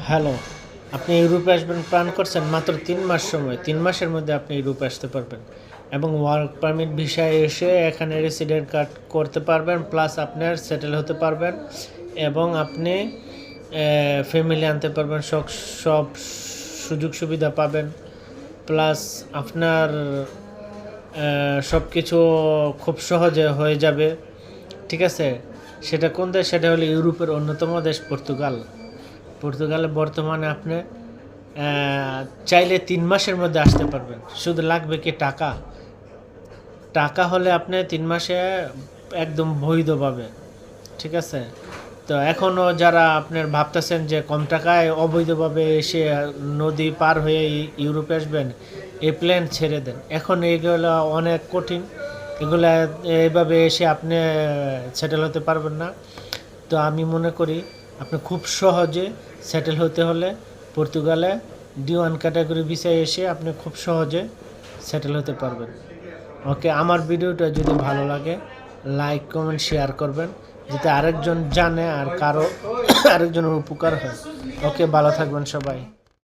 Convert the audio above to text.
Hello, আপনি ইউরোপে আসবেন প্ল্যান করছেন মাত্র ৩ মাস সময়। ৩ মাসের মধ্যে আপনি ইউরোপে আসতে পারবেন এবং ওয়ার্ক পারমিট ভিসায় এসে এখানে রেসিডেন্ট কার্ড করতে পারবেন, প্লাস আপনার সেটেল হতে পারবেন এবং আপনি ফ্যামিলি আনতে পারবেন, সব সুযোগ সুবিধা পাবেন। প্লাস আপনার সব কিছু খুব সহজে হয়ে যাবে। ঠিক আছে? সেটা কোন দেশ? সেটা হলো ইউরোপের অন্যতম দেশ পর্তুগালে বর্তমানে আপনি চাইলে ৩ মাসের মধ্যে আসতে পারবেন। শুধু লাগবে কি টাকা। টাকা হলে আপনি ৩ মাসে একদম বৈধভাবে। ঠিক আছে? তো এখনও যারা আপনার ভাবতেছেন যে কম টাকায় অবৈধভাবে এসে নদী পার হয়ে ইউরোপে আসবেন, এই প্ল্যান ছেড়ে দেন। এখন এগুলো অনেক কঠিন। এগুলা এইভাবে এসে আপনি সেটেল হতে পারবেন না। তো আমি মনে করি আপনি খুব সহজে সেটেল হতে হলে পর্তুগালে D1 ক্যাটাগরি ভিসায় এসে আপনি খুব সহজে সেটেল হতে পারবেন। ওকে, আমার ভিডিওটা যদি ভালো লাগে লাইক কমেন্ট শেয়ার করবেন, যাতে আরেকজন জানে আর কারো আরেকজনের উপকার হয়। ওকে, ভালো থাকবেন সবাই।